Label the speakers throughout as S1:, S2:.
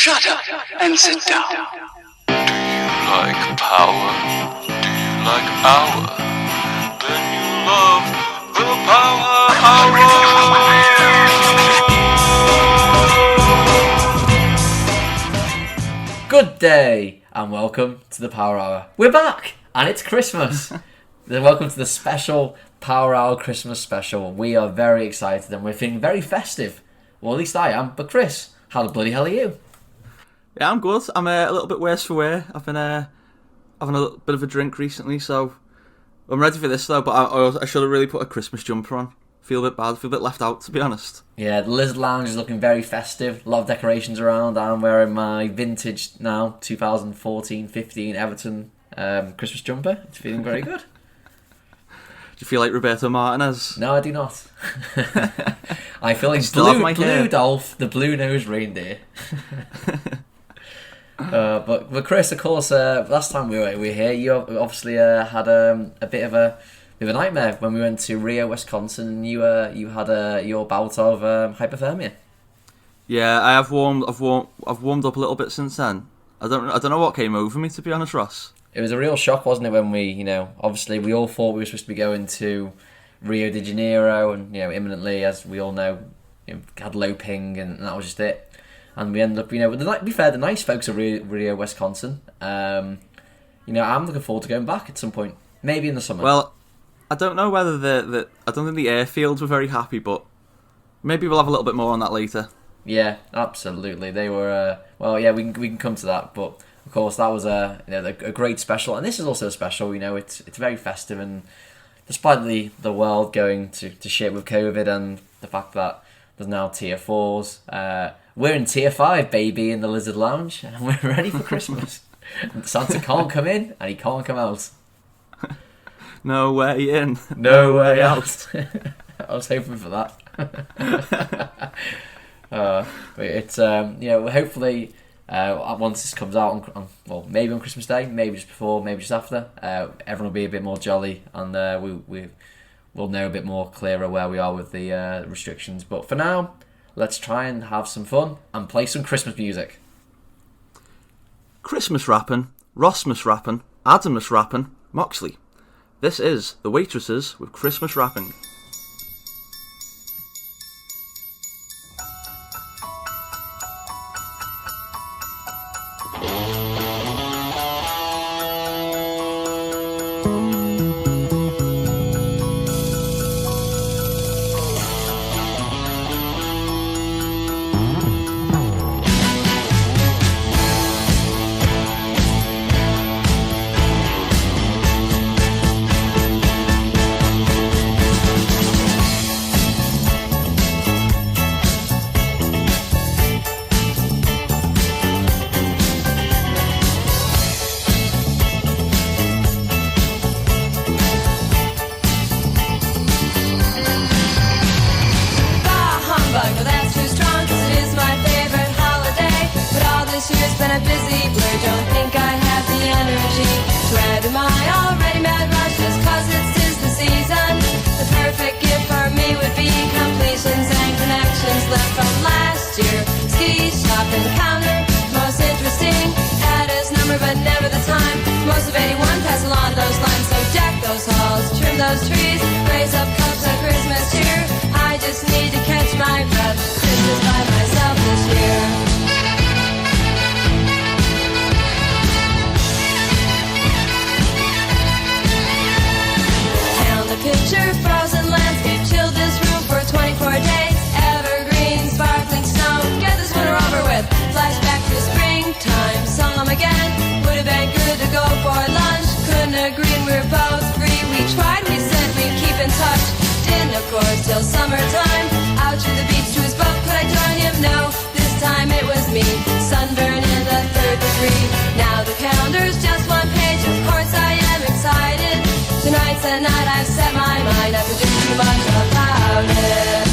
S1: Shut up and sit down.
S2: Do you like power? Do you like power? Then you love the Power Hour.
S3: Good day and welcome to the Power Hour. We're back and it's Christmas. Welcome to the special Power Hour Christmas special. We are very excited and we're feeling very festive. Well, at least I am. But Chris, how the bloody hell are you?
S4: Yeah, I'm good. I'm a little bit worse for wear. I've been having a little bit of a drink recently, so I'm ready for this though. But I should have really put a Christmas jumper on. Feel a bit bad. Feel a bit left out, to be honest.
S3: Yeah, the Lizard Lounge is looking very festive. A lot of decorations around. I'm wearing my vintage now 2014-15 Everton Christmas jumper. It's feeling very good.
S4: Do you feel like Roberto Martinez?
S3: No, I do not. I feel like Blue Dolph, the blue-nosed reindeer. But Chris, of course, last time we were here, you obviously had a bit of a nightmare when we went to Rio, Wisconsin. And you had your bout of hypothermia.
S4: Yeah, I've warmed up a little bit since then. I don't know what came over me, to be honest, Ross.
S3: It was a real shock, wasn't it, when we, obviously we all thought we were supposed to be going to Rio de Janeiro and, imminently, as we all know, had low ping and that was just it. And we ended up, to be fair, the nice folks of Rio, Wisconsin, I'm looking forward to going back at some point, maybe in the summer.
S4: Well, I don't know whether I don't think the airfields were very happy, but maybe we'll have a little bit more on that later.
S3: Yeah, absolutely. They were, we can come to that, but of course that was a great special, and this is also a special. It's very festive, and despite the world going to shit with COVID and the fact that there's now tier 4s, we're in tier 5, baby, in the Lizard Lounge, and we're ready for Christmas. Santa can't come in, and he can't come out.
S4: No way in,
S3: no way out. I was hoping for that. But it's hopefully once this comes out on maybe on Christmas Day, maybe just before, maybe just after, everyone will be a bit more jolly, and we'll know a bit more clearer where we are with the restrictions. But for now, let's try and have some fun and play some Christmas music.
S4: Christmas rapping, Rossmas rapping, Adamus rapping, Moxley. This is The Waitresses with Christmas rapping.
S5: Till summertime, out to the beach to his boat. Could I join him? No, this time it was me. Sunburn in the 3rd degree. Now the calendar's just one page. Of course I am excited. Tonight's the night I've set my mind. I forget too much about it.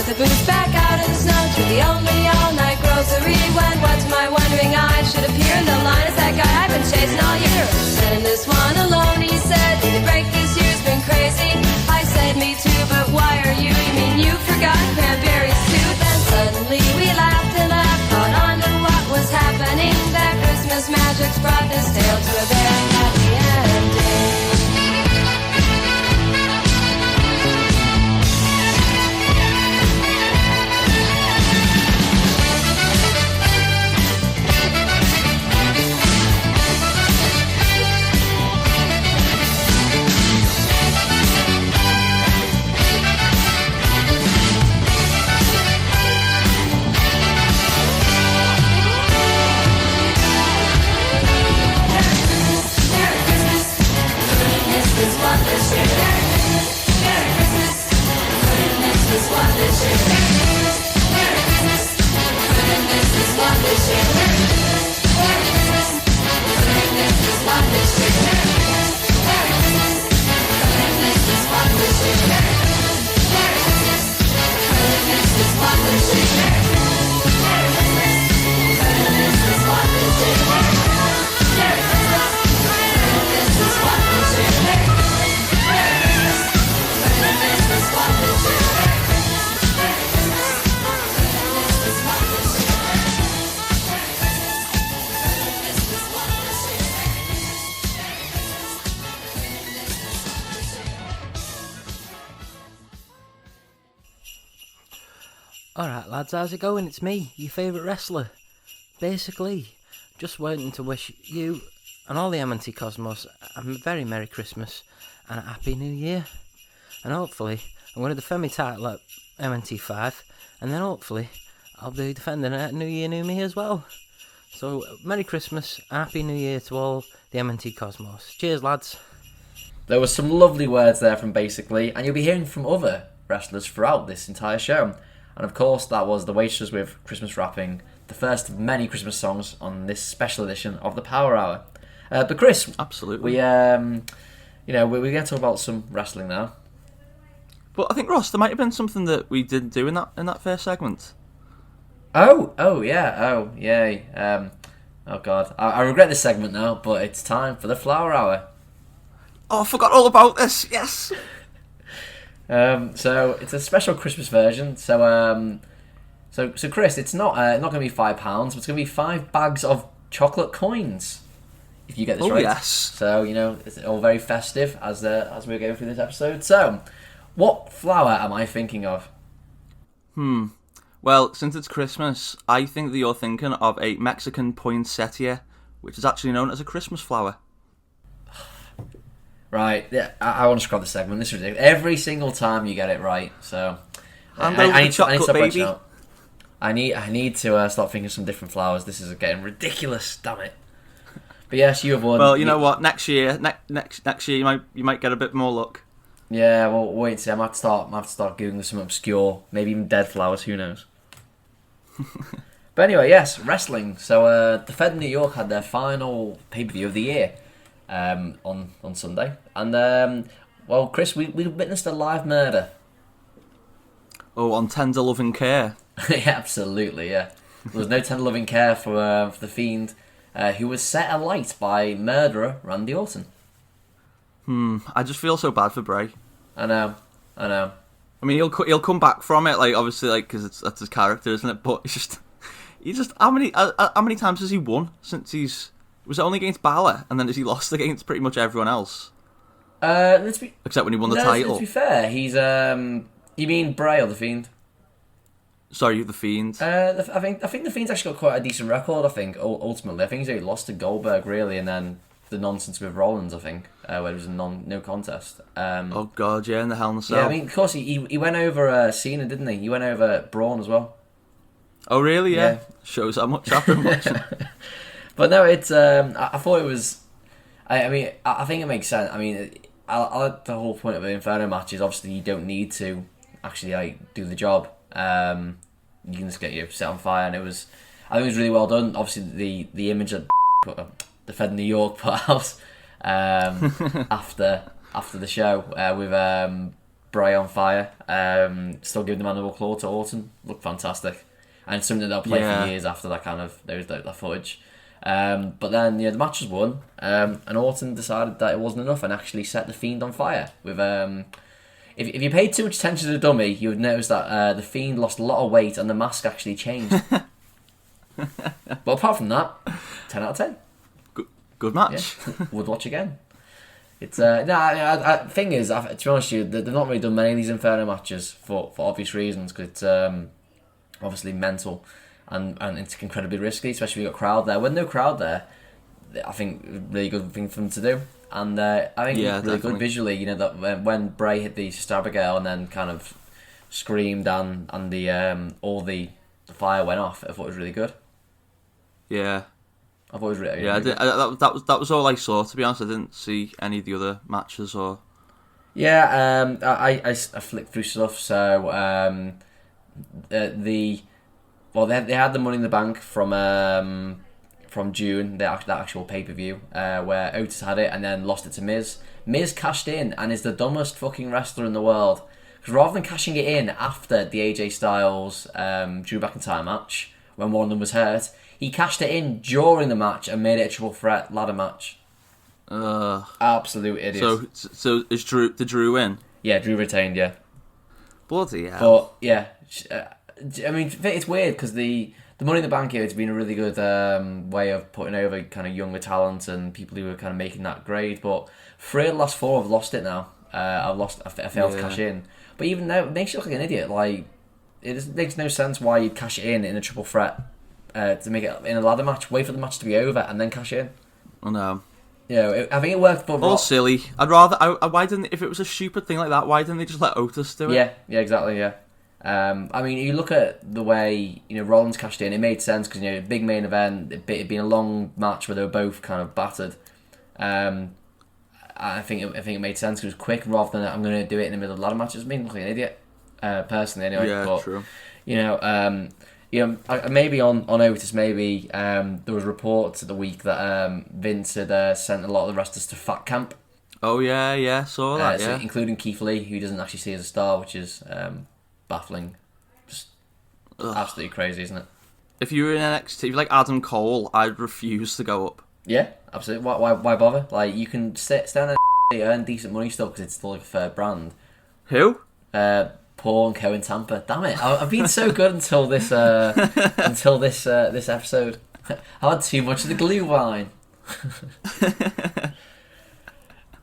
S5: with the boots back out in the snow to the only all-night grocery. When what's my wondering eyes should appear in the line is that guy I've been chasing all year. Sending this one alone, he said, the break this year's been crazy. I said, me too, but why are you? You mean you forgot cranberries too? Then suddenly we laughed and laughed, caught on to what was happening. That Christmas magic's brought this tale to a very happy ending.
S6: Alright lads, how's it going? It's me, your favourite wrestler. Basically, just wanting to wish you and all the MNT Cosmos a very Merry Christmas and a Happy New Year. And hopefully, I'm going to defend my title at MNT 5, and then hopefully, I'll be defending it at New Year, New Me as well. So, Merry Christmas and Happy New Year to all the MNT Cosmos. Cheers lads.
S3: There were some lovely words there from Basically, and you'll be hearing from other wrestlers throughout this entire show. And of course, that was the Waitress with Christmas Wrapping, the first of many Christmas songs on this special edition of the Power Hour. But Chris,
S4: absolutely,
S3: we we're going to talk about some wrestling now.
S4: But I think Ross, there might have been something that we didn't do in that first segment.
S3: Oh God, I regret this segment now, but it's time for the Flower Hour.
S4: Oh, I forgot all about this. Yes.
S3: So it's a special Christmas version. So Chris, it's not going to be £5, but it's going to be 5 bags of chocolate coins. If you get this right.
S4: Yes.
S3: So it's all very festive as we're going through this episode. So, what flower am I thinking of?
S4: Well, since it's Christmas, I think that you're thinking of a Mexican poinsettia, which is actually known as a Christmas flower.
S3: Right, yeah, I want to scrub the segment. This is ridiculous. Every single time you get it right, so
S4: I need to stop branching out.
S3: I need to start thinking of some different flowers. This is getting ridiculous. Damn it! But yes, you have won.
S4: Well, you know what? Next year, next year, you might get a bit more luck.
S3: Yeah, well, wait and see. I might have to start googling some obscure, maybe even dead flowers. Who knows? But anyway, yes, wrestling. So the Fed in New York had their final pay-per-view of the year. On Sunday, and well, Chris, we witnessed a live murder.
S4: Oh, on tender loving care.
S3: Yeah, absolutely. Yeah, there was no tender loving care for the Fiend, who was set alight by murderer Randy Orton.
S4: I just feel so bad for Bray.
S3: I know.
S4: I mean, he'll come back from it, like obviously, like because that's his character, isn't it? But he just how many times has he won since he's. Was it only against Balor, and then has he lost against pretty much everyone else? Except when he won the title.
S3: To be fair, he's you mean Bray or the Fiend?
S4: Sorry, the Fiend.
S3: I think the Fiend's actually got quite a decent record. I think ultimately, I think he's only lost to Goldberg really, and then the nonsense with Rollins. I think where it was a no contest.
S4: Oh God, yeah, in the Hell in a Cell.
S3: Yeah, I mean, of course he went over Cena, didn't he? He went over Braun as well.
S4: Oh really? Yeah. Shows how much I've been watching.
S3: But no, it's. I thought it was. I mean, I think it makes sense. I mean, the whole point of an Inferno match is obviously you don't need to actually do the job. You can just get you set on fire, and I think it was really well done. Obviously, the image that the Fed in New York put out after the show with Bray on fire. Still giving the mandible claw to Orton. Looked fantastic. And it's something that they'll play for years after that footage. But then the match was won, and Orton decided that it wasn't enough and actually set the Fiend on fire. With if you paid too much attention to the dummy, you would notice that the Fiend lost a lot of weight and the mask actually changed. But apart from that, 10 out of 10.
S4: Good match.
S3: Yeah. Would watch again. It's thing is, to be honest with you, they've not really done many of these Inferno matches for obvious reasons, because it's obviously mental and it's incredibly risky, especially if you've got a crowd there. When no crowd there, I think really good thing for them to do. And I think really
S4: definitely
S3: good visually, that when Bray hit the Sister Abigail and then kind of screamed and the all the fire went off, I thought it was really good.
S4: Yeah.
S3: I thought it was really,
S4: yeah,
S3: really
S4: that was all I saw, to be honest. I didn't see any of the other matches or...
S3: Yeah, I flicked through stuff, so they had the Money in the Bank from June, that actual pay-per-view, where Otis had it and then lost it to Miz. Miz cashed in and is the dumbest fucking wrestler in the world. Because rather than cashing it in after the AJ Styles Drew McIntyre match, when one of them was hurt, he cashed it in during the match and made it a triple threat ladder match. Absolute idiot.
S4: So did Drew win?
S3: Yeah, Drew retained, yeah.
S4: Bloody hell.
S3: But, yeah, I mean, it's weird because the Money in the Bank here, it's been a really good way of putting over kind of younger talent and people who are kind of making that grade. But 3 of the last 4 have lost it now. I failed to cash in. But even though it makes you look like an idiot, like, makes no sense why you'd cash it in a triple threat to make it in a ladder match, wait for the match to be over, and then cash in.
S4: I know.
S3: I think it worked for...
S4: All silly. I'd rather... why didn't... If it was a stupid thing like that, why didn't they just let Otis do it?
S3: Yeah, exactly, yeah. I mean, you look at the way Rollins cashed in. It made sense because big main event. It'd been a long match where they were both kind of battered. I think it made sense because it was quick rather than I'm going to do it in the middle of the ladder matches. I mean, look like an idiot, personally. Anyway,
S4: yeah,
S3: but,
S4: true.
S3: Maybe on Otis, maybe there was reports of the week that Vince had sent a lot of the wrestlers to Fat Camp.
S4: Oh yeah, saw that.
S3: So including Keith Lee, who doesn't actually see as a star, which is baffling. Just absolutely crazy, isn't it?
S4: If you were in NXT, if you're like Adam Cole, I'd refuse to go up.
S3: Yeah, absolutely. Why bother? Like, you can stay on NXT, earn decent money still because it's still like a fair brand.
S4: Who?
S3: Paul and Co in Tampa. Damn it! I've been so good until this this episode. I had too much of the glue wine.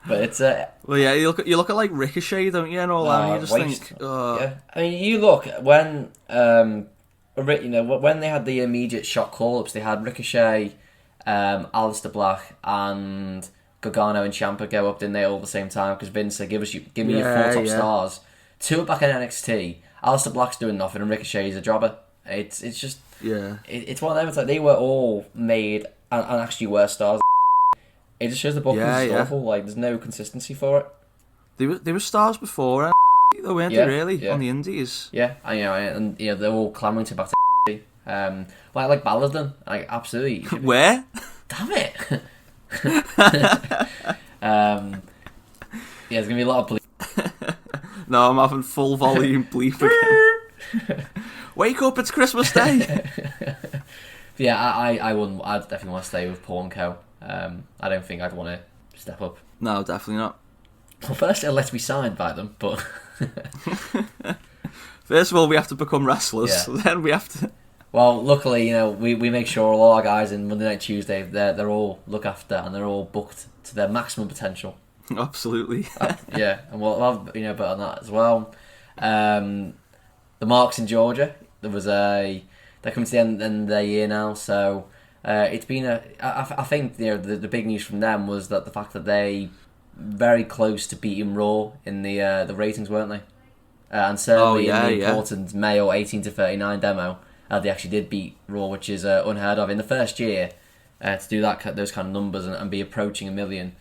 S3: But it's
S4: well, yeah. You look at like Ricochet, don't you, and all that. And you just think,
S3: yeah. I mean, you look when when they had the immediate shock call-ups, they had Ricochet, Aleister Black, and Gargano and Ciampa go up, didn't they, all at the same time? Because Vince said, give me your 4 top stars. 2 are back in NXT. Aleister Black's doing nothing, and Ricochet's a jobber. It's just it's one of them. It's like they were all made and actually were stars. It just shows the booking is awful. Like, there's no consistency for it.
S4: They were stars before, though, weren't they? Really, on the Indies.
S3: Yeah, and they're all clamouring to back to like Balladon, like absolutely.
S4: Where?
S3: Damn it! There's gonna be a lot of bleep.
S4: No, I'm having full volume bleep again. Wake up! It's Christmas Day.
S3: Yeah, I wouldn't. I'd definitely want to stay with Paul and Co. I don't think I'd want to step up.
S4: No, definitely not.
S3: Well, first it'll let me signed by them, but
S4: first of all, we have to become wrestlers. Yeah. Then we have to.
S3: Well, luckily, we make sure all our guys in Monday Night Tuesday they're all looked after and they're all booked to their maximum potential.
S4: Absolutely.
S3: Yeah, and we'll have but on that as well. The Marks in Georgia. They're coming to the end of their year now, so. It's been I think the big news from them was that the fact that they very close to beating Raw in the ratings, weren't they? And certainly in the important male 18 to 39 demo, they actually did beat Raw, which is unheard of in the first year. To do those kind of numbers and be approaching 1 million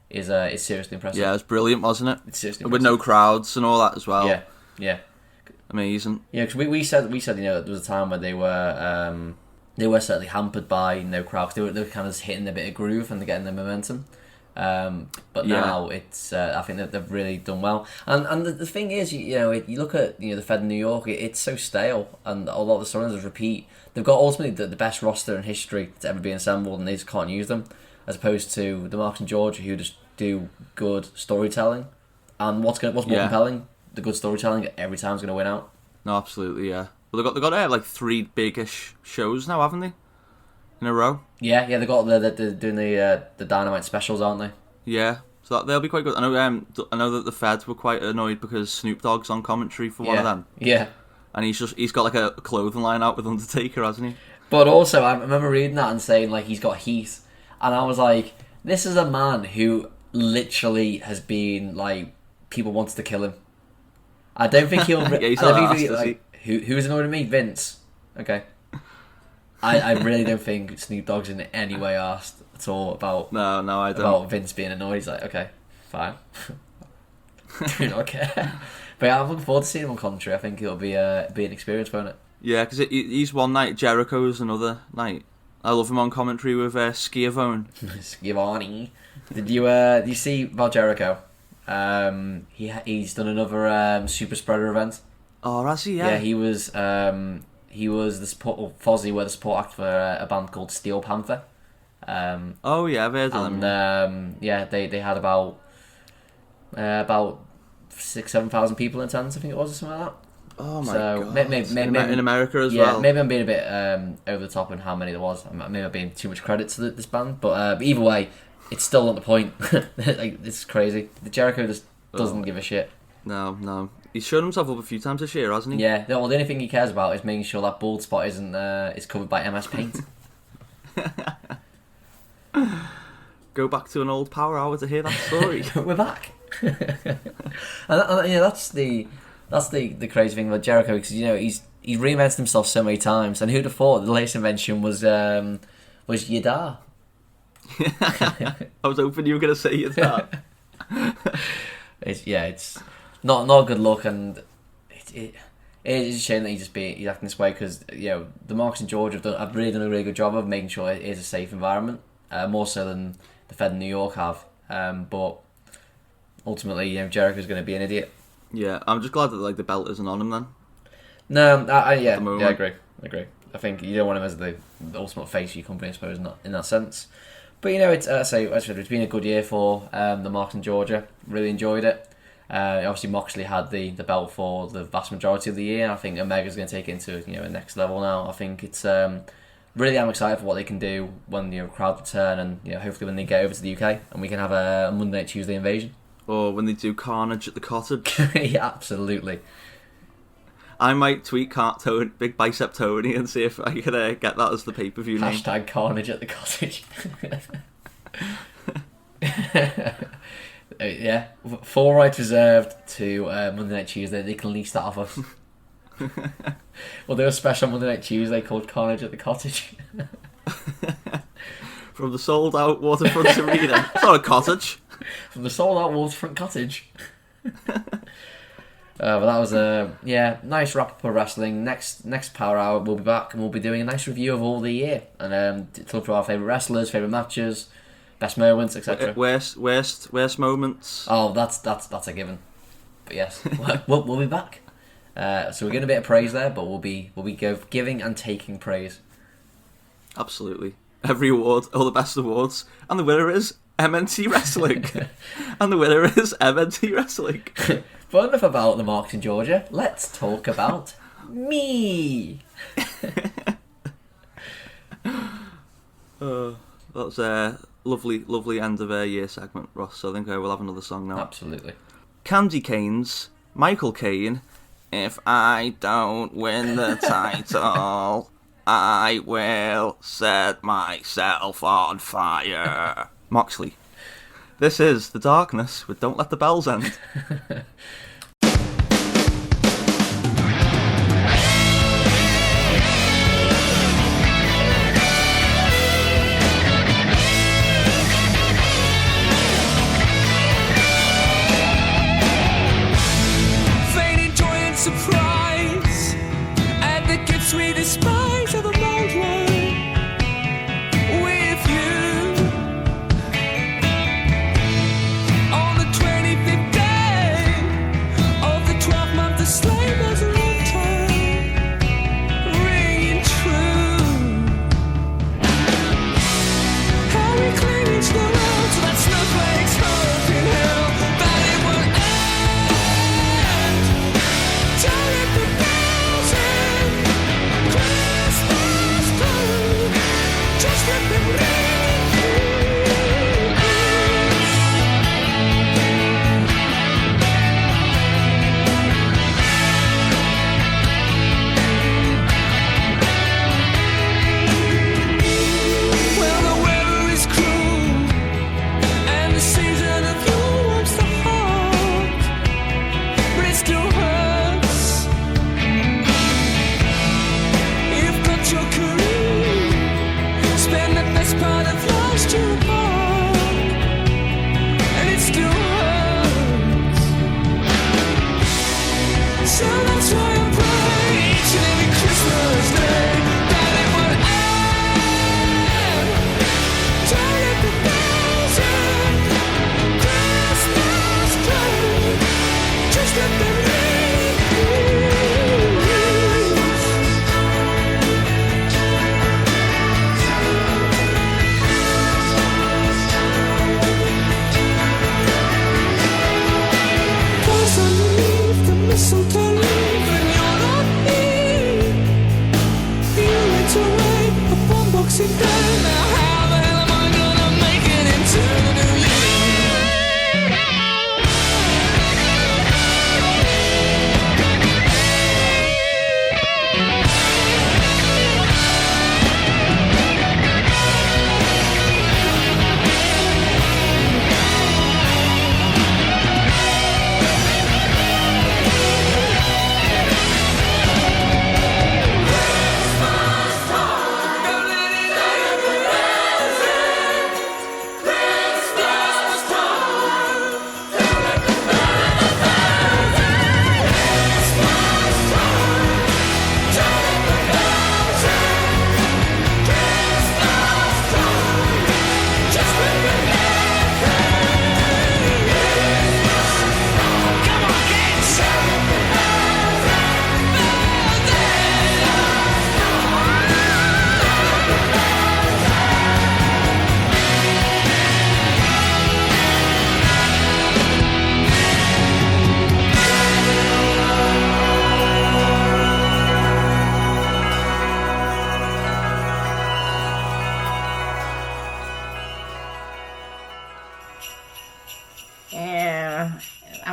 S3: is seriously impressive.
S4: Yeah, it was brilliant, wasn't it?
S3: It's seriously
S4: with
S3: impressive.
S4: no crowds and all that as well.
S3: Yeah,
S4: amazing.
S3: Yeah, because we said there was a time where they were certainly hampered by no crowd. They were kind of just hitting a bit of groove and they're getting the momentum. But
S4: Yeah.
S3: now it's I think that they've really done well. And the thing is, you look at the Fed in New York, it's so stale, and a lot of the storylines repeat. They've got ultimately the best roster in history to ever be assembled, and they just can't use them, as opposed to the Marks and Georgia, who just do good storytelling. And what's more compelling? The good storytelling every time's going to win out.
S4: No, absolutely, yeah. Well, they got like 3 big-ish shows now, haven't they? In a row.
S3: Yeah, they're doing the Dynamite specials, aren't they?
S4: Yeah, so they'll be quite good. I know that the Feds were quite annoyed because Snoop Dogg's on commentary for one of them.
S3: Yeah.
S4: And he's got like a clothing line out with Undertaker, hasn't he?
S3: But also, I remember reading that and saying like he's got heat, and I was like, this is a man who literally has been like people wanted to kill him. I don't think he'll.
S4: Yeah, he's
S3: I don't
S4: not
S3: think
S4: asked,
S3: he, like, who's annoyed me? Vince. Okay. I really don't think Snoop Dogg's in any way asked at all about.
S4: No, I don't.
S3: About Vince being annoyed. He's like, okay, fine. Do not care. But yeah, I'm looking forward to seeing him on commentary. I think it'll be an experience, won't it?
S4: Yeah, because he's one night, Jericho's another night. I love him on commentary with Schiavone.
S3: Schiavone. Did you see about Jericho? He's done another super spreader event.
S4: Oh, has he? Yeah.
S3: Yeah, he was the support Fozzy were the support act for a band called Steel Panther.
S4: Oh yeah, I've heard of them.
S3: Yeah, they had about 6,000-7,000 people in attendance, I think it was, or something like that.
S4: Oh my god!
S3: Maybe
S4: in America as
S3: yeah,
S4: well.
S3: maybe I'm being a bit over the top in how many there was. Maybe I'm being too much credit to this band, but either way, it's still not the point. Like, it's crazy. The Jericho just doesn't give a shit.
S4: No. He's shown himself up a few times this year, hasn't he?
S3: Yeah. The only thing he cares about is making sure that bald spot isn't is covered by MS Paint.
S4: Go back to an old Power Hour to hear that story.
S3: We're back. and that's the crazy thing about Jericho, because he's reinvented himself so many times, and who'd have thought the latest invention was Yadar.
S4: I was hoping you were going to say that.
S3: It's not a good look, and it is a shame that he's acting this way, because the Marks and George have really done a really good job of making sure it is a safe environment, more so than the Fed in New York have. But ultimately, Jericho's going to be an idiot.
S4: Yeah, I'm just glad that the belt isn't on him then.
S3: No, I agree. I think you don't want him as the ultimate face of your company, I suppose, not in that sense. But it's it's been a good year for the Marks and Georgia. Really enjoyed it. Obviously, Moxley had the belt for the vast majority of the year. I think Omega's going to take it into a next level now. I think it's really, I'm excited for what they can do when crowd return, and hopefully when they get over to the UK and we can have a Monday Night Tuesday invasion.
S4: Or when they do Carnage at the Cottage.
S3: Yeah, absolutely.
S4: I might tweet Big Bicep Tony and see if I can get that as the pay-per-view name.
S3: Hashtag Carnage at the Cottage. Yeah, full rights reserved to Monday Night Tuesday. They can lease that off us. We'll do a special Monday Night Tuesday called Carnage at the Cottage.
S4: From the sold-out Waterfront Arena. It's not a cottage.
S3: From the sold-out Waterfront Cottage. But that was a nice wrap-up of wrestling. Next Power Hour we'll be back, and we'll be doing a nice review of all the year, and to look for our favourite wrestlers, favourite matches, best moments, etc.
S4: Worst moments.
S3: Oh, that's a given. But yes, we'll be back. So we're getting a bit of praise there, but we'll be giving and taking praise.
S4: Absolutely. Every award, all the best awards, and the winner is MNT Wrestling. And the winner is MNT Wrestling.
S3: But enough about the Marks in Georgia. Let's talk about me.
S4: That was a lovely end of a year segment, Ross. So I think we'll have another song now.
S3: Absolutely.
S4: Candy Canes, Michael Caine. If I don't win the title, I will set myself on fire. Moxley. This is The Darkness with Don't Let the Bells End.
S2: Fading joy and surprise, and the gifts we despise are the mold one with you.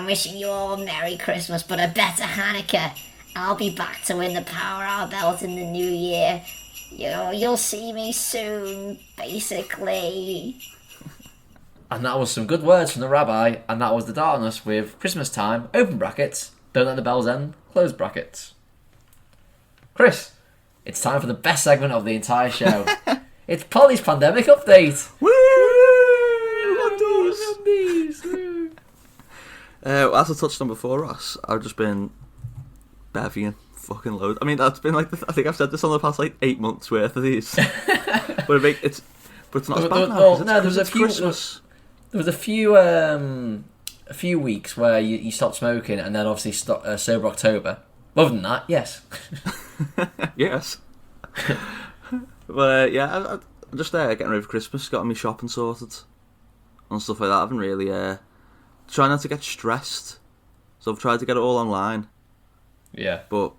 S7: I'm wishing you all a Merry Christmas, but a better Hanukkah. I'll be back to win the Power Hour belt in the new year. You'll see me soon, basically.
S3: And that was some good words from the rabbi, and that was the darkness with Christmas time, open brackets, don't let the bells end, close brackets. Chris, it's time for the best segment of the entire show. It's Polly's pandemic update.
S4: Woo! As I touched on before, Ross, I've just been bevying fucking loads. I mean, that's been like I think I've said this on the past like 8 months worth of these. but it's not as bad now.
S3: There was a few.
S4: Christmas.
S3: There was a few weeks where you stopped smoking, and then obviously sober October. Other than that, yes.
S4: Yes. But I'm just getting ready for Christmas, got me shopping sorted and stuff like that. I haven't really trying not to get stressed, so I've tried to get it all online.
S3: Yeah.
S4: But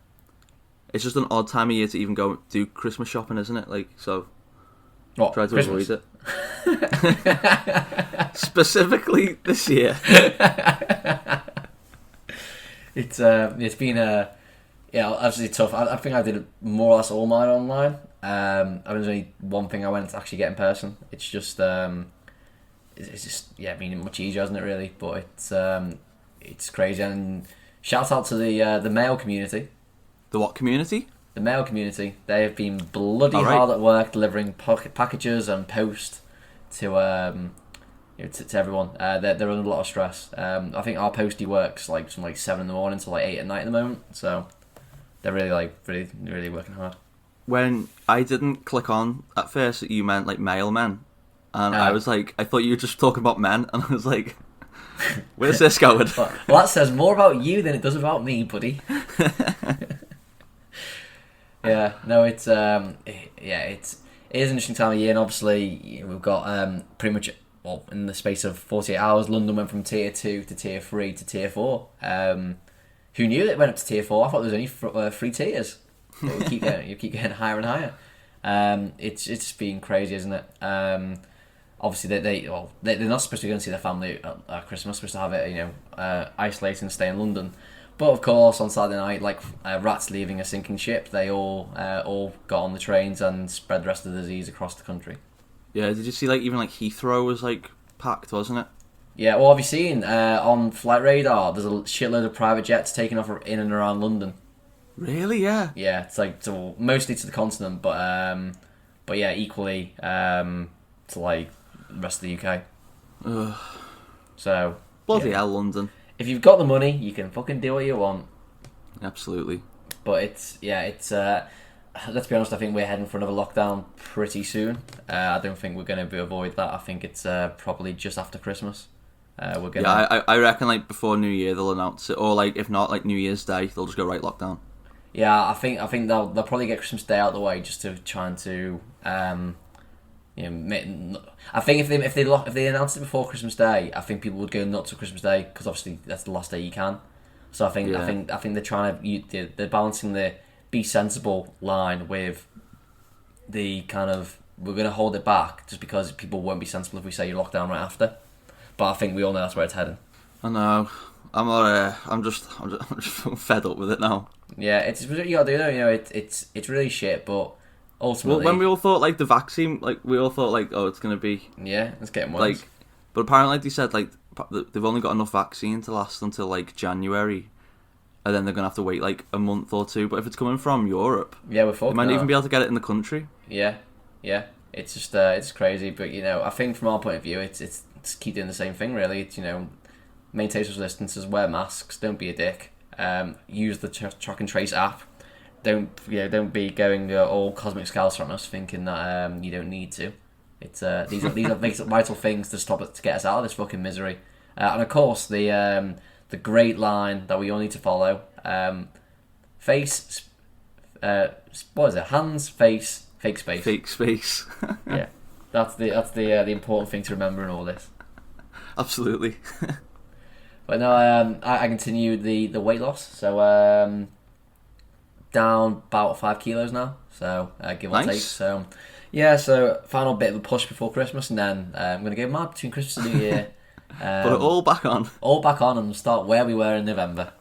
S4: it's just an odd time of year to even go do Christmas shopping, isn't it? Like, so
S3: what,
S4: try to
S3: Christmas?
S4: avoid it. Specifically this year.
S3: It's been obviously tough. I think I did more or less all mine online. I mean, there's only one thing I went to actually get in person. It's just been much easier, hasn't it? Really, but it's crazy. And shout out to the mail community.
S4: The what community?
S3: The mail community. They have been bloody hard at work delivering packages and post to to everyone. They're under a lot of stress. I think our postie works from 7 in the morning till 8 at night at the moment. So they're really working hard.
S4: When I didn't click on at first that you meant like mailmen, and I was like, I thought you were just talking about men, and I was like, where's this going?
S3: Well, that says more about you than it does about me, buddy. Yeah, no, it is an interesting time of year, and obviously we've got pretty much, well, in the space of 48 hours, London went from tier 2 to tier 3 to tier 4. Who knew it went up to tier 4? I thought there was only 3 tiers. You keep getting higher and higher. It's just been crazy, isn't it? Obviously they're not supposed to go and see their family at Christmas. Supposed to have it, isolate and stay in London. But of course, on Saturday night, like rats leaving a sinking ship, they all got on the trains and spread the rest of the disease across the country.
S4: Yeah, did you see even Heathrow was packed, wasn't it?
S3: Yeah, well, have you seen on Flight Radar? There's a shitload of private jets taking off in and around London.
S4: Really? Yeah.
S3: Yeah, it's mostly to the continent, but yeah, equally to the rest of the UK.
S4: Ugh.
S3: So
S4: bloody hell, London.
S3: If you've got the money, you can fucking do what you want.
S4: Absolutely.
S3: But it's let's be honest, I think we're heading for another lockdown pretty soon. I don't think we're going to avoid that. I think it's probably just after Christmas. We're gonna...
S4: Yeah, I reckon before New Year they'll announce it, or if not New Year's Day they'll just go right lockdown.
S3: Yeah, I think they'll probably get Christmas Day out of the way just to try and I think if they announced it before Christmas Day, I think people would go nuts for Christmas Day because obviously that's the last day you can. So I think they're trying to they're balancing the be sensible line with the kind of we're going to hold it back just because people won't be sensible if we say you lock down right after. But I think we all know that's where it's heading.
S4: I know. I'm not. I'm just fed up with it now.
S3: Yeah, it's what you gotta do though. It's really shit, but ultimately,
S4: well, when we all thought the vaccine, we all thought oh, it's gonna be
S3: it's getting worse.
S4: But apparently they said they've only got enough vaccine to last until January, and then they're gonna have to wait a month or two. But if it's coming from Europe,
S3: yeah, we're fucked.
S4: They might even be able to get it in the country.
S3: Yeah. It's just it's crazy, but I think from our point of view, it's keep doing the same thing really. It's maintain social distances, wear masks, don't be a dick. Use the track and trace app. Don't be going all cosmic scales from us, thinking that you don't need to. It's these are vital things to get us out of this fucking misery. And of course the great line that we all need to follow: face, what is it? Hands, face, fake space.
S4: Fake space.
S3: Yeah, that's the important thing to remember in all this.
S4: Absolutely.
S3: But no, I continued the weight loss, so down about 5 kilos now, so give or take. So yeah, so final bit of a push before Christmas, and then I'm going to go mad between Christmas and New Year.
S4: Put it all back on.
S3: All back on and start where we were in November.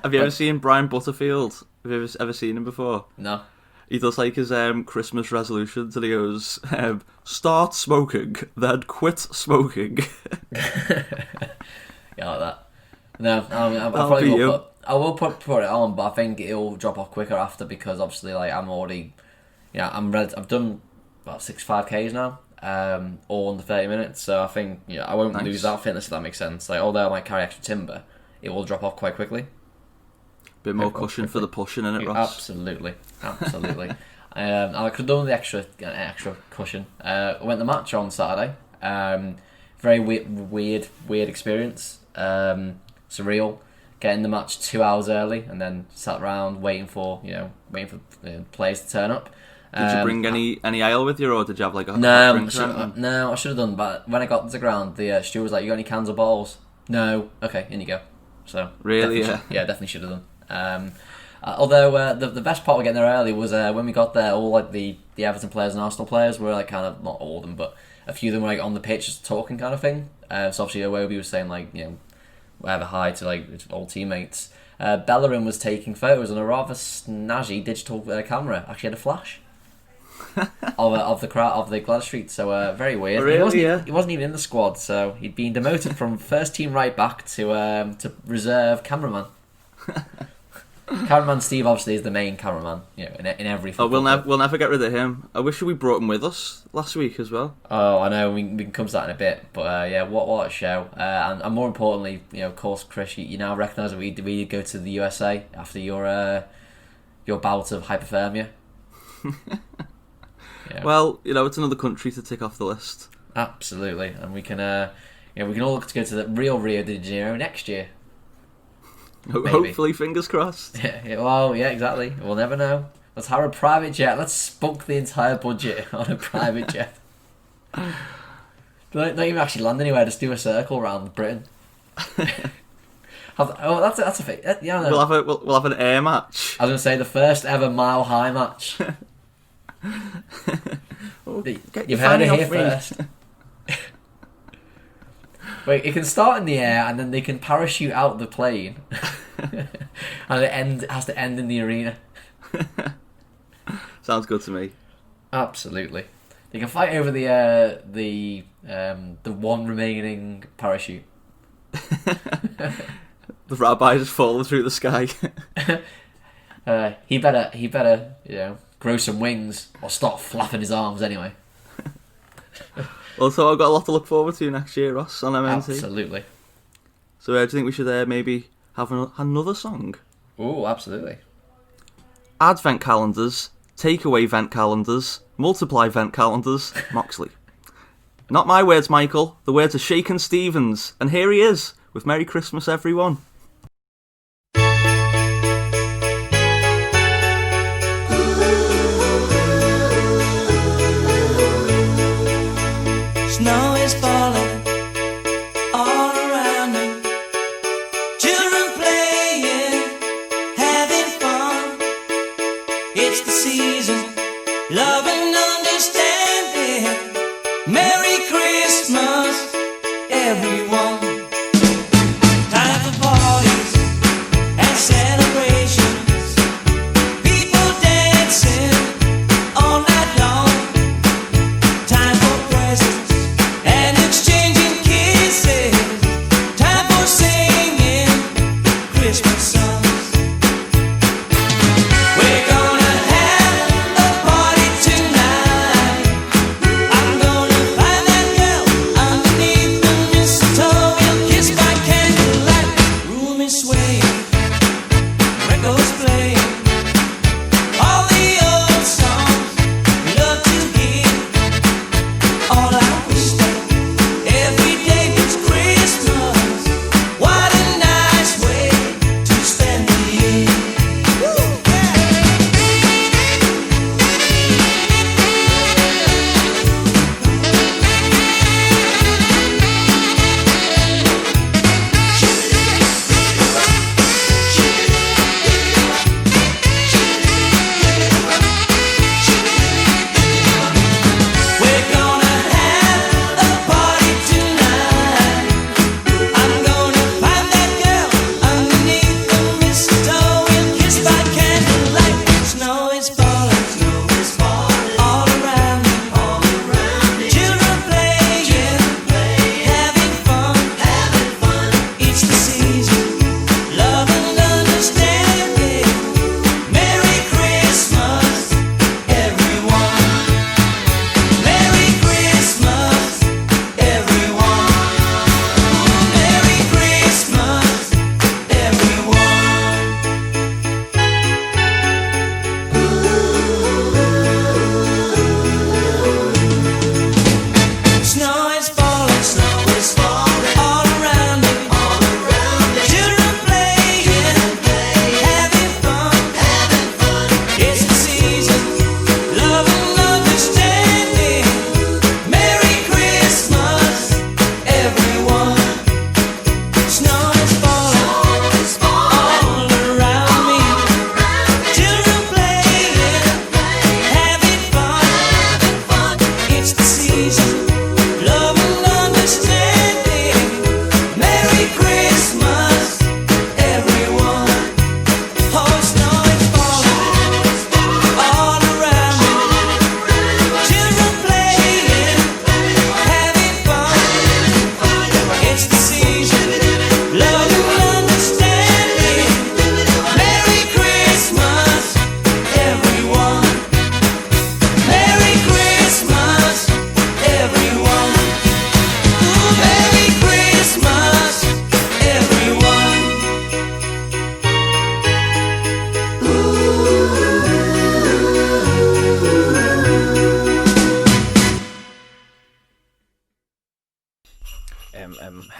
S4: Have you ever seen Brian Butterfield? Have you ever seen him before?
S3: No.
S4: He does like his Christmas resolutions, and he goes, start smoking, then quit smoking.
S3: Yeah, like that. No, I will put it on, but I think it'll drop off quicker after, because obviously, like, I'm already, I've done about 5Ks now, all under 30 minutes, so I think I won't lose that fitness, if that makes sense. Like, although I might carry extra timber, it will drop off quite quickly.
S4: Bit more cushion for the pushing, innit, Ross?
S3: Absolutely. I could have done the extra cushion. I went to the match on Saturday. Very weird experience. Surreal. Getting the match 2 hours early and then sat around waiting for players to turn up.
S4: Did you bring any ale with you, or did you have like a
S3: no?
S4: drink or something?
S3: No, I should have done. But when I got to the ground, the steward was like, "You got any cans or bottles?" No. Okay, in you go. So
S4: really,
S3: definitely should have done. Although the best part of getting there early was when we got there, all like the Everton players and Arsenal players were like kind of, not all of them, but a few of them were like on the pitch just talking kind of thing. So obviously Iwobi was saying like whatever hi to like old teammates. Bellerin was taking photos on a rather snazzy digital camera. Actually had a flash of the crowd of the Gladys Street. So very weird.
S4: Really,
S3: he wasn't even in the squad, so he'd been demoted from first team right back to reserve cameraman. Cameraman Steve obviously is the main cameraman, in every.
S4: Oh, we'll never get rid of him. I wish we brought him with us last week as well.
S3: Oh, I know. We can come to that in a bit, but what a show! And more importantly, of course, Chris, you now recognise that we did go to the USA after your bout of hypothermia.
S4: Well, it's another country to tick off the list.
S3: Absolutely, and we can all look to go to the real Rio de Janeiro next year.
S4: Hopefully, fingers crossed.
S3: Well, exactly. We'll never know. Let's hire a private jet. Let's spunk the entire budget on a private jet. Don't even actually land anywhere. Just do a circle around Britain. That's a thing. Yeah,
S4: no. We'll have an air match.
S3: I was gonna say the first ever mile high match. You've heard it here first. Wait, it can start in the air and then they can parachute out the plane, and it has to end in the arena.
S4: Sounds good to me.
S3: Absolutely, they can fight over the one remaining parachute.
S4: The rabbi just falling through the sky.
S3: He better grow some wings or start flapping his arms anyway.
S4: Also, I've got a lot to look forward to next year, Ross, on MNT.
S3: Absolutely.
S4: So do you think we should maybe have another song?
S3: Oh, absolutely.
S4: Advent calendars, take away vent calendars, multiply vent calendars, Moxley. Not my words, Michael. The words are Shakin' Stevens. And here he is, with Merry Christmas, everyone.
S8: Snow is falling all around me. Children playing, having fun. It's the season, love and understanding. Merry Christmas, everyone. Time for parties and celebrations. People dancing all night long. Time for presents and exchanging kisses. Time for singing Christmas songs. We're gonna have a party tonight. I'm gonna find that girl underneath the mistletoe.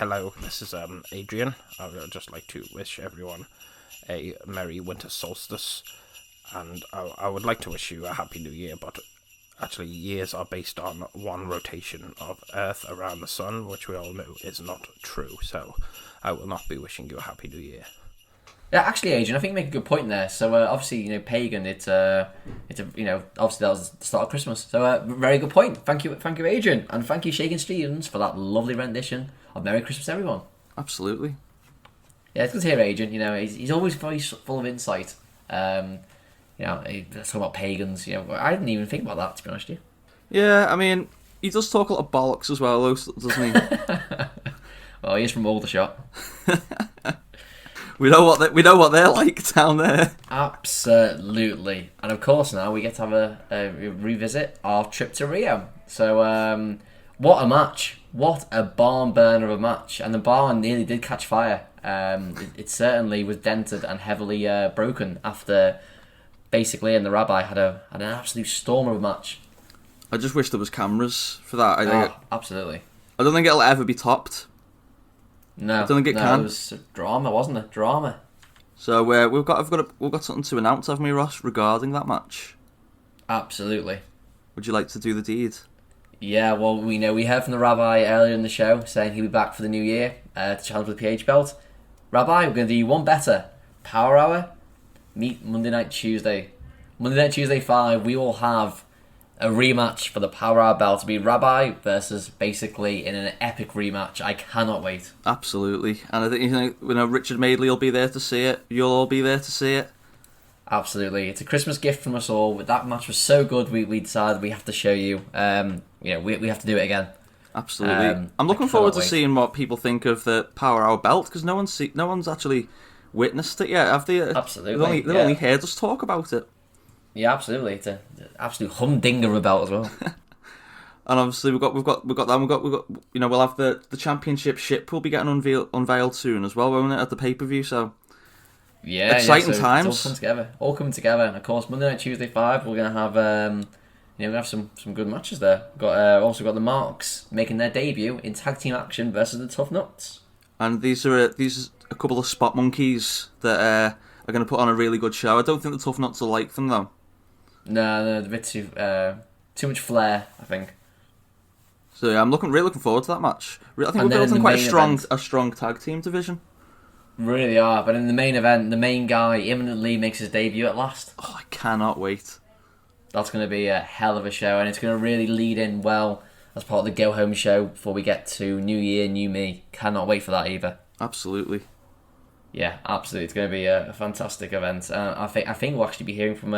S6: hello, this is Adrian. I would just like to wish everyone a merry winter solstice, and I would like to wish you a happy new year, but actually years are based on one rotation of Earth around the Sun, which we all know is not true, so I will not be wishing you a happy new year.
S3: Yeah, actually, Adrian, I think you make a good point there. So obviously, pagan. It's obviously that was the start of Christmas. So very good point. Thank you, Adrian, and thank you, Shakin' Stevens, for that lovely rendition of Merry Christmas, everyone.
S4: Absolutely.
S3: Yeah, it's good to hear Adrian. He's always very full of insight. He's talking about pagans. I didn't even think about that, to be honest with you.
S4: Yeah, I mean, he does talk a lot of bollocks as well, though, doesn't he?
S3: Well, he's from Aldershot.
S4: We know what they're like down there.
S3: Absolutely, and of course now we get to have a revisit our trip to Rio. So what a match! What a barn burner of a match, and the barn nearly did catch fire. It certainly was dented and heavily broken after basically, and the rabbi had an absolute storm of a match.
S4: I just wish there was cameras for that.
S3: Absolutely.
S4: I don't think it'll ever be topped.
S3: No,
S4: I don't think it can.
S3: It was drama, wasn't it? Drama.
S4: So we've got something to announce, haven't we, Ross, regarding that match?
S3: Absolutely.
S4: Would you like to do the deed?
S3: Yeah, well, we heard from the rabbi earlier in the show saying he'll be back for the new year to challenge for the PH belt. Rabbi, we're going to do you one better. Power Hour, meet Monday Night Tuesday. Monday Night Tuesday 5, we will have a rematch for the Power Hour belt to be Rabbi versus basically in an epic rematch. I cannot wait.
S4: Absolutely. And I think Richard Madeley will be there to see it. You'll all be there to see it.
S3: Absolutely. It's a Christmas gift from us all. That match was so good we decided we have to show you. We have to do it again.
S4: Absolutely. I'm looking forward to seeing what people think of the Power Hour belt, because no one's actually witnessed it yet, have they?
S3: Absolutely.
S4: They've only heard us talk about it.
S3: Yeah, absolutely. It's an absolute humdinger of a belt as well.
S4: And obviously we've got that. We'll have the championship ship will be getting unveiled soon as well, won't it, at the pay-per-view? So
S3: yeah,
S4: exciting
S3: so
S4: times.
S3: It's all coming together. And of course, Monday Night Tuesday 5, we're gonna have some good matches there. Also got the Marks making their debut in tag team action versus the Tough Nuts. And
S4: these are a couple of spot monkeys that are going to put on a really good show. I don't think the Tough Nuts will like them though.
S3: No, they're a bit too much flair, I think.
S4: So yeah, I'm really looking forward to that match. I think we're building quite a strong tag team division.
S3: Really are, but in the main event, the main guy imminently makes his debut at last.
S4: Oh, I cannot wait.
S3: That's going to be a hell of a show, and it's going to really lead in well as part of the go home show before we get to New Year, New Me. Cannot wait for that either.
S4: Absolutely.
S3: Yeah, absolutely. It's going to be a fantastic event. I think we'll actually be hearing from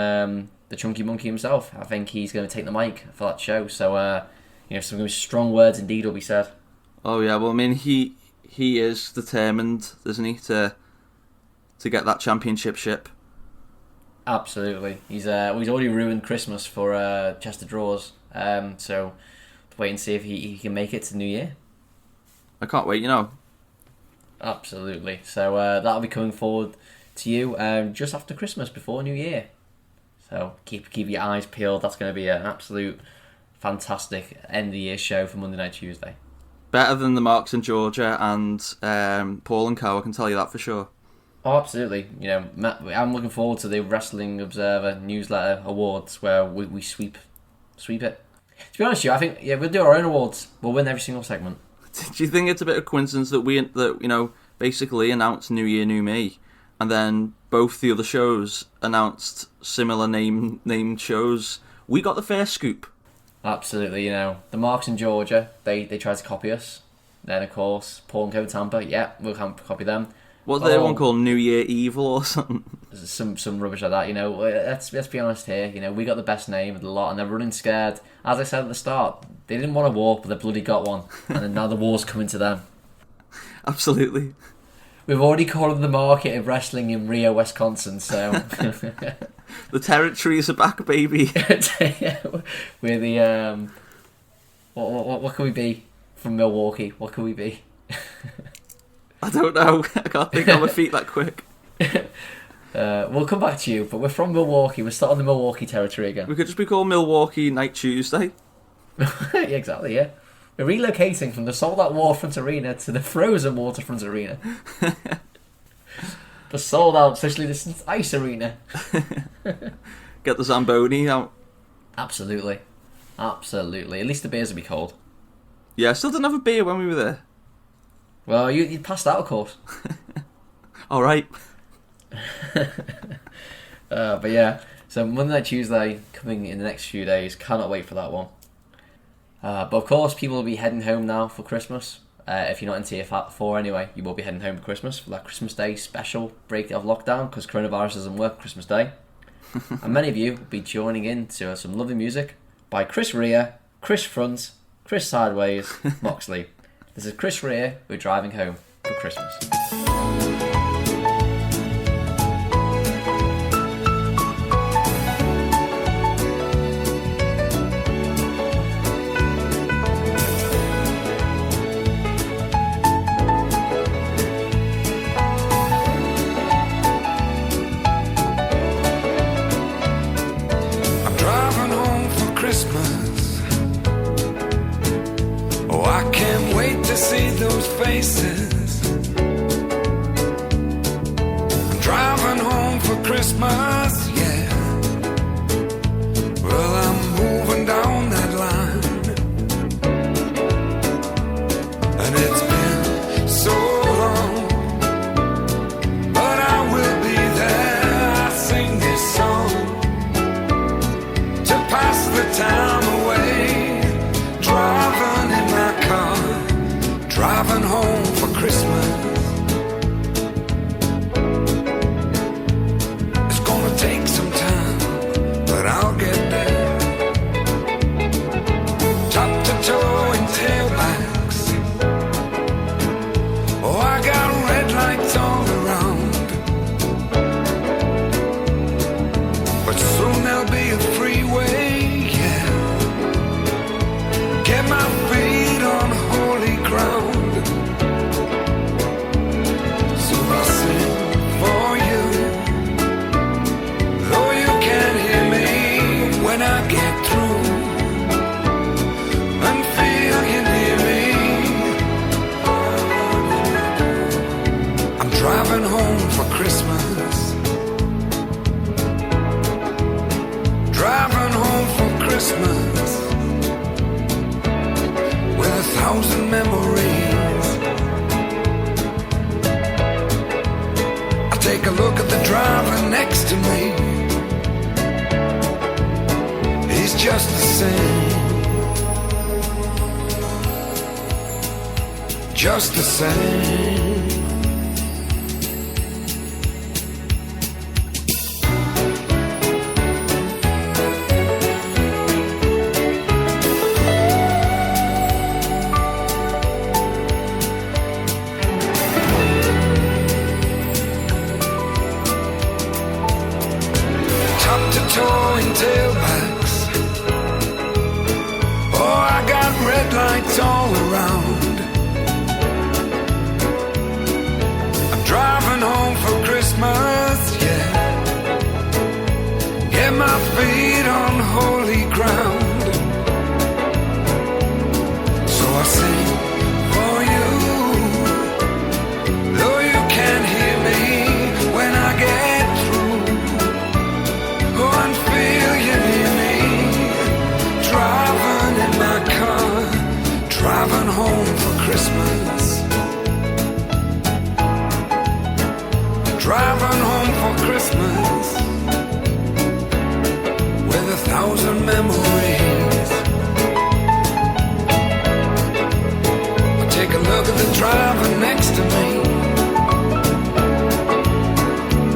S3: the Chunky Monkey himself. I think he's going to take the mic for that show. So, some strong words indeed will be said.
S4: Oh yeah, well, I mean, he is determined, isn't he, to get that championship ship.
S3: Absolutely. He's already ruined Christmas for Chester Drawers. So, wait and see if he can make it to New Year.
S4: I can't wait,
S3: Absolutely. So that'll be coming forward to you just after Christmas, before New Year. So keep your eyes peeled. That's going to be an absolute fantastic end of the year show for Monday Night Tuesday.
S4: Better than the Marks in Georgia and Paul and Co. I can tell you that for sure.
S3: Oh, absolutely. I'm looking forward to the Wrestling Observer newsletter awards where we sweep it. To be honest with you, I think we'll do our own awards. We'll win every single segment.
S4: Do you think it's a bit of coincidence that we basically announced New Year, New Me, and then both the other shows announced similar named shows? We got the first scoop.
S3: Absolutely. The Marks in Georgia, they tried to copy us. Then of course Paul and Co Tampa, we'll copy them.
S4: What's their one called? New Year Evil or something?
S3: Some rubbish like that. Let's be honest here. We got the best name of the lot, and they're running scared. As I said at the start, they didn't want a war, but they bloody got one, and then now the war's coming to them.
S4: Absolutely.
S3: We've already called the market of wrestling in Rio, Wisconsin. So
S4: the territories are back, baby.
S3: We're the what can we be from Milwaukee? What can we be?
S4: I don't know. I can't think on my feet that quick.
S3: We'll come back to you, but we're from Milwaukee. We're still on the Milwaukee territory again.
S4: We could just be called Milwaukee Night Tuesday.
S3: Yeah, exactly, yeah. We're relocating from the sold-out Waterfront Arena to the frozen Waterfront Arena. The sold-out socially distanced ice arena.
S4: Get the Zamboni out.
S3: Absolutely. Absolutely. At least the beers will be cold.
S4: Yeah, I still didn't have a beer when we were there.
S3: Well, you passed out, of course.
S4: All right.
S3: But yeah, so Monday, Tuesday, coming in the next few days. Cannot wait for that one. But of course, people will be heading home now for Christmas. If you're not in Tier 4 anyway, you will be heading home for Christmas for that Christmas Day special break of lockdown because coronavirus doesn't work Christmas Day. And many of you will be joining in to some lovely music by Chris Rea, Chris Front, Chris Sideways, Moxley. This is Chris Rea, we're driving home for Christmas.
S8: I'm driving home for Christmas. Oh, I can't wait to see those faces. I'm driving home for Christmas, yeah. Well, I'm moving down that line. And it's been so long, but I will be there. I sing this song to pass the time away, driving in my car, driving home for Christmas. It's gonna take some time, but I'll get there. Top to toe in tailbacks. Oh, I got red lights all around, but soon there'll be a freeway, yeah. Get my feet on holy ground. So I'll sing for you, though you can't hear me when I get through, and feel you near me. I'm driving home for Christmas. Driving home for Christmas with 1,000 memories. I take a look at the driver next to me. He's just the same, just the same. Top to toe in tailbacks. Oh, I got red lights all around. I'm driving home for Christmas, yeah. Get my feet on holy ground. So I sing for you, though you can't hear me when I get through. Go and feel you near me, driving in my car, driving home for Christmas. Driving home for Christmas with 1,000 memories. I take a look at the driver next to me.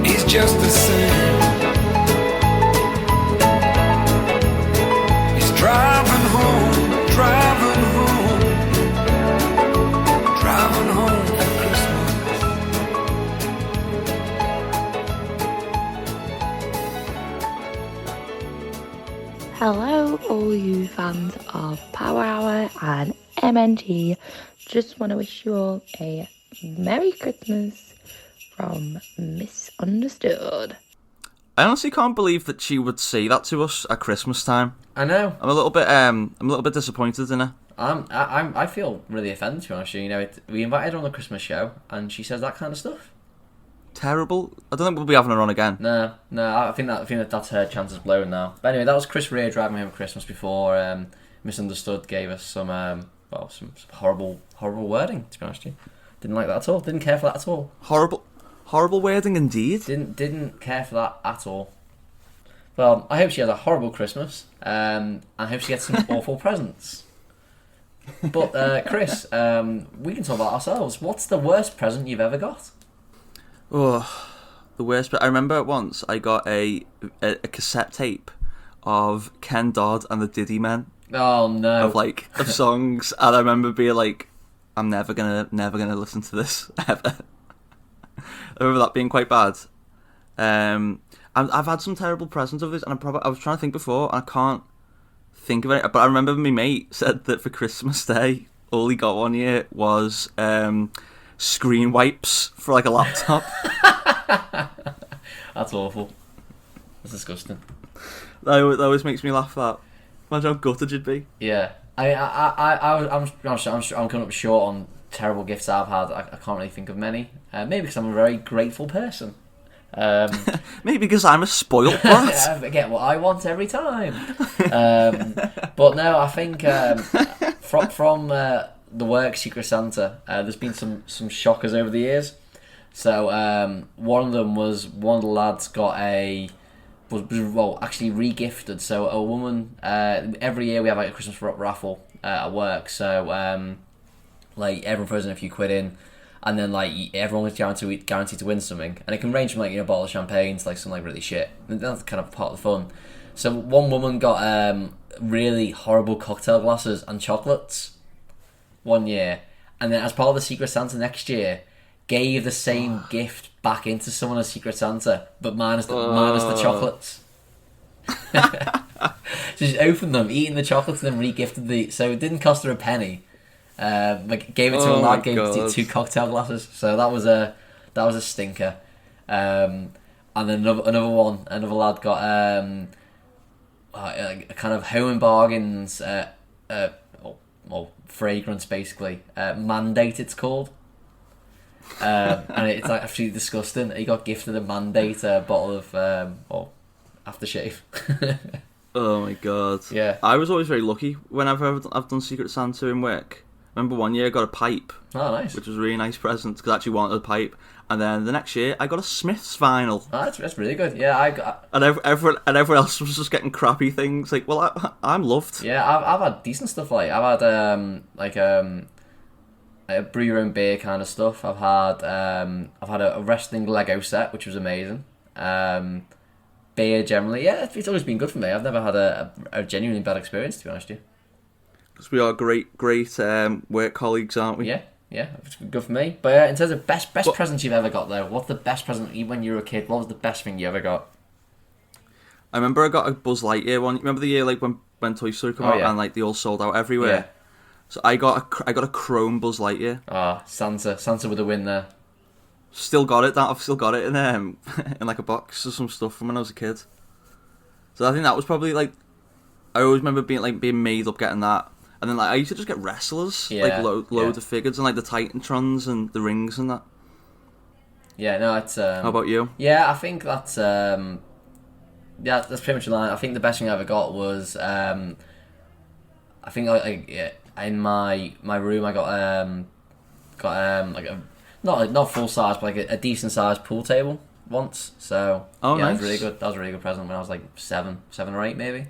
S8: He's just the same. He's driving home, driving home, driving home for Christmas.
S9: Hello, all you fans of Power Hour and MNT. Just want to wish you all a Merry Christmas from Misunderstood.
S4: I honestly can't believe that she would say that to us at Christmas time.
S3: I know.
S4: I'm a little bit disappointed in her.
S3: I feel really offended, to be honest with you. You know, we invited her on the Christmas show, and she says that kind of stuff.
S4: Terrible. I don't think we'll be having her on again.
S3: No, I think that's her chances blown now. But anyway, that was Chris Rea driving home Christmas before Misunderstood gave us some horrible wording, to be honest with you. Didn't like that at all. Didn't care for that at all.
S4: Horrible wording indeed.
S3: Didn't care for that at all. Well, I hope she has a horrible Christmas. I hope she gets some awful presents. But Chris, we can talk about ourselves. What's the worst present you've ever got?
S4: Oh, the worst. But I remember once I got a cassette tape of Ken Dodd and the Diddy Men.
S3: Oh no!
S4: Of songs, and I remember being like, I'm never gonna listen to this ever. I remember that being quite bad. I've had some terrible presents of this, and I was trying to think before, and I can't think of it. But I remember my mate said that for Christmas Day, all he got one year was screen wipes for like a laptop.
S3: That's awful. That's disgusting.
S4: That always makes me laugh. That imagine how gutted you'd be.
S3: Yeah, I'm coming up short on terrible gifts I've had. I can't really think of many. Maybe because I'm a very grateful person.
S4: Maybe because I'm a spoilt brat.
S3: I get what I want every time. But no, I think from the work Secret Santa, there's been some shockers over the years. So one of them was one of the lads got actually re-gifted. So a woman, every year we have like a Christmas raffle at work. So everyone throws in a few quid in, and then everyone is guaranteed to win something, and it can range from a bottle of champagne to some really shit. And that's kind of part of the fun. So one woman got really horrible cocktail glasses and chocolates one year, and then as part of the Secret Santa next year, gave the same gift back into someone as Secret Santa, but minus the chocolates. So she opened them, eating the chocolates, and then re-gifted so it didn't cost her a penny. Gave it to a lad, gave it 2 cocktail glasses. So that was a stinker. And then another lad got a kind of Home and Bargains fragrance, basically. Mandate, it's called. And it's absolutely disgusting. He got gifted a Mandate bottle of aftershave.
S4: Oh my god.
S3: Yeah.
S4: I was always very lucky whenever I've done Secret Santa in work. Remember one year I got a pipe.
S3: Oh, nice.
S4: Which was a really nice present because I actually wanted a pipe. And then the next year I got a Smiths vinyl.
S3: Oh, that's really good. Yeah,
S4: and everyone else was just getting crappy things. I'm loved.
S3: Yeah, I've had decent stuff. I've had a brew your own beer kind of stuff. I've had a wrestling Lego set, which was amazing. Beer generally, yeah, it's always been good for me. I've never had a genuinely bad experience, to be honest with you.
S4: Because we are great work colleagues, aren't we?
S3: Yeah, it's good for me. But in terms of best presents you've ever got, though, what's the best present when you were a kid? What was the best thing you ever got?
S4: I remember I got a Buzz Lightyear one. Remember the year when Toy Story came out and they all sold out everywhere?
S3: Yeah.
S4: So I got a chrome Buzz Lightyear.
S3: Ah, Santa with a win there.
S4: Still got it. I've still got it in in a box of some stuff from when I was a kid. So I think that was probably I always remember being made up getting that. And then I used to just get wrestlers, loads of figures, and the Titantrons and the rings and that.
S3: Yeah, no, it's.
S4: How about you?
S3: Yeah, I think that's. That's pretty much the line. I think the best thing I ever got was. I think in my room I got not full size, but a decent sized pool table once. So
S4: nice.
S3: That was really good. That was a really good present when I was 7 or 8 maybe.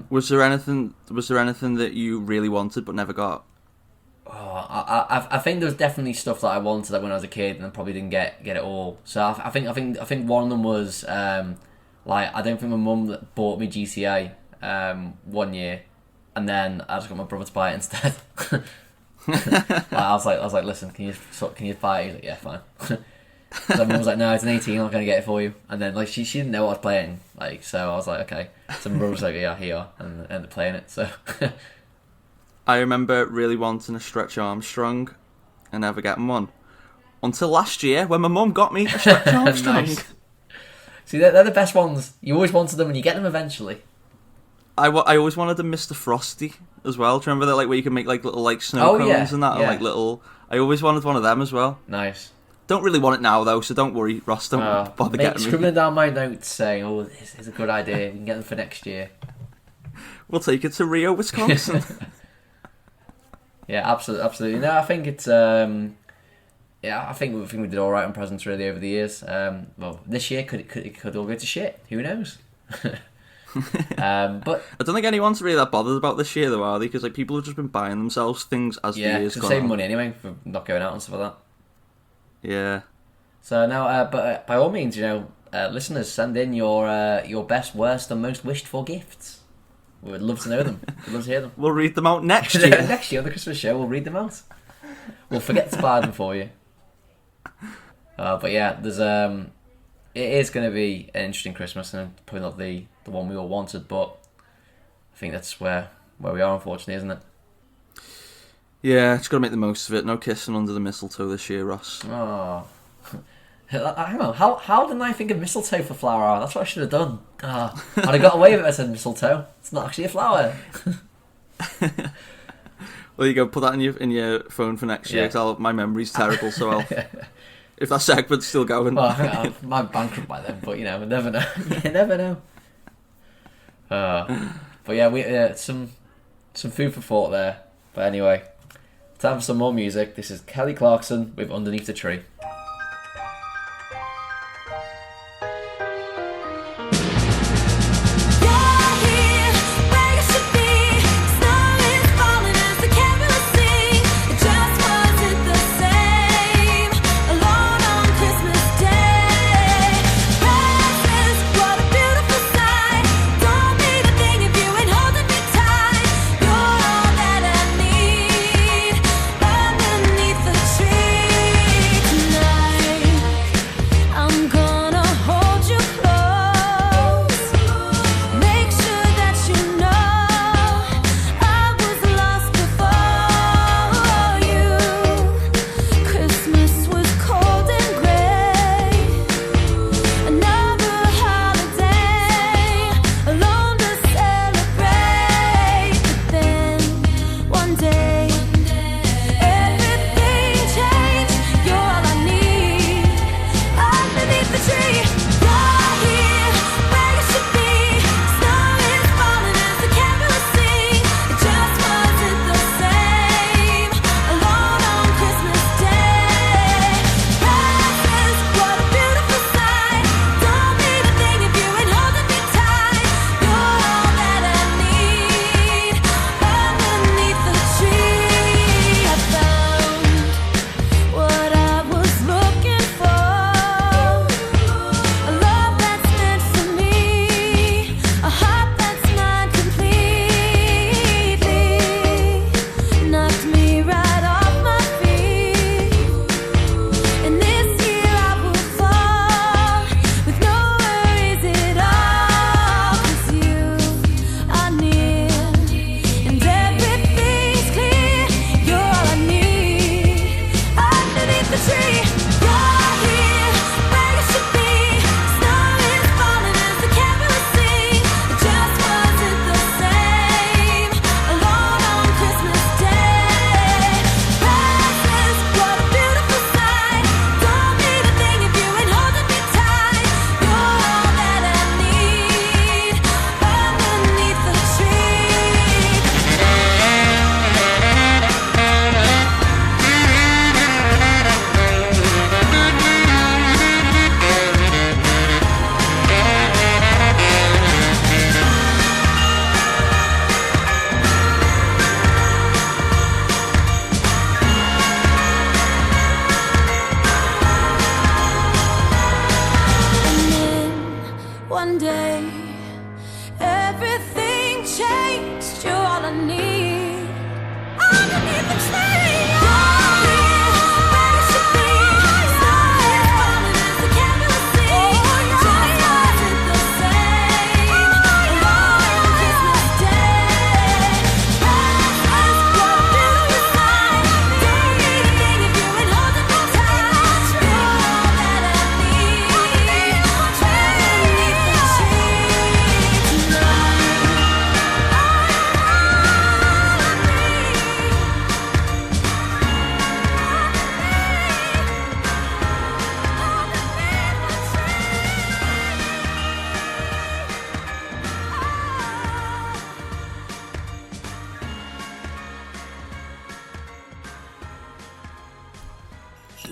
S4: Was there anything that you really wanted but never got?
S3: Oh, I think there was definitely stuff that I wanted when I was a kid and I probably didn't get it all. So I think one of them was I don't think my mum bought me GTA one year, and then I just got my brother to buy it instead. I was like, listen, can you just buy it? He's like, yeah, fine. So my mum was like, no, it's an 18, I'm not gonna get it for you. And then she didn't know what I was playing, so I was like, okay. So my brother was like, yeah, here, and ended up playing it. So
S4: I remember really wanting a Stretch Armstrong and never getting one until last year when my mum got me a Stretch Armstrong.
S3: Nice. See, they're the best ones. You always wanted them and you get them eventually.
S4: I always wanted a Mr. Frosty as well. Do you remember that, like, where you can make like little like snow cones and that, and like little. I always wanted one of them as well.
S3: Nice.
S4: Don't really want it now though, so don't worry, Ross. Don't bother getting me.
S3: Scribbling down my notes saying, "Oh, this is a good idea. You can get them for next year."
S4: We'll take it to Rio, Wisconsin.
S3: Yeah, absolutely. No, I think it's. I think we did all right on presents really over the years. Well, this year it could all go to shit. Who knows? But
S4: I don't think anyone's really that bothered about this year though, are they? Because like people have just been buying themselves things as the years gone on.
S3: Save money anyway for not going out and stuff like that.
S4: Yeah.
S3: So now, but by all means, listeners, send in your best, worst, and most wished for gifts. We would love to know them. We'd love to hear them.
S4: We'll read them out next year.
S3: Next year on the Christmas show, we'll read them out. We'll forget to buy them for you. But yeah, there's it is going to be an interesting Christmas, and probably not the one we all wanted, but I think that's where we are, unfortunately, isn't it?
S4: Yeah, just got to make the most of it. No kissing under the mistletoe this year, Ross.
S3: Oh. Hang on, how didn't I think of mistletoe for Flower Hour? That's what I should have done. I'd have got away with it if I said mistletoe. It's not actually a flower.
S4: Well, you go, put that in your phone for next year, because my memory's terrible, so I'll... If that segment's still going.
S3: Well, I might bankrupt by then, but never know. You never know. But yeah, we some food for thought there. But anyway, time for some more music. This is Kelly Clarkson with Underneath the Tree.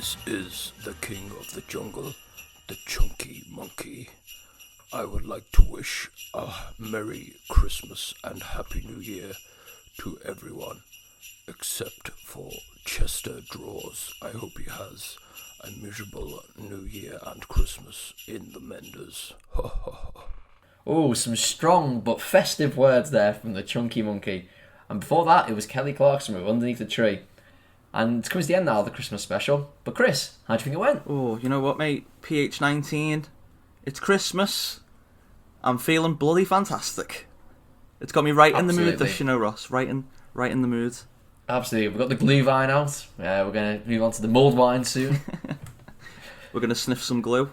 S2: This is the king of the jungle, the chunky monkey. I would like to wish a Merry Christmas and Happy New Year to everyone, except for Chester Drawers. I hope he has a miserable New Year and Christmas in the Menders.
S3: Oh, some strong but festive words there from the chunky monkey. And before that, it was Kelly Clarkson with Underneath the Tree. And it's coming to the end now of the Christmas special. But Chris, how do you think it went?
S4: Oh, you know what, mate? PH19. It's Christmas. I'm feeling bloody fantastic. It's got me right in the mood, this, Ross. Right in the mood.
S3: Absolutely. We've got the glue vine out. We're going to move on to the mulled wine soon.
S4: We're going to sniff some glue.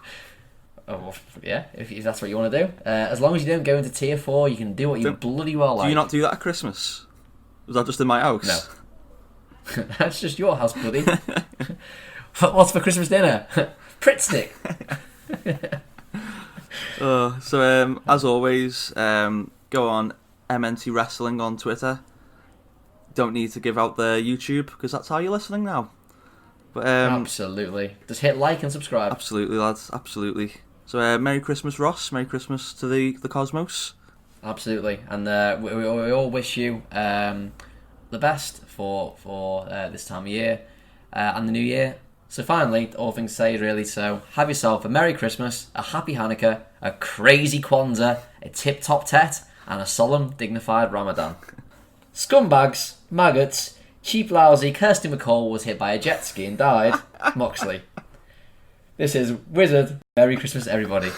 S3: Oh, well, yeah, if that's what you want to do. As long as you don't go into tier 4, you can do what you bloody well like.
S4: Do you not do that at Christmas? Was that just in my house?
S3: No. That's just your house, buddy. What's for Christmas dinner? Pritstick.
S4: As always, go on MNT Wrestling on Twitter. Don't need to give out the YouTube because that's how you're listening now. But
S3: absolutely. Just hit like and subscribe.
S4: Absolutely, lads. Absolutely. So Merry Christmas, Ross. Merry Christmas to the Cosmos.
S3: Absolutely. And we all wish you the best for this time of year and the new year. So finally, all things said really, so have yourself a Merry Christmas, a Happy Hanukkah, a crazy Kwanzaa, a tip-top tet, and a solemn, dignified Ramadan. Scumbags, maggots, cheap lousy Kirsty McCall was hit by a jet ski and died. Moxley. This is Wizard. Merry Christmas, everybody.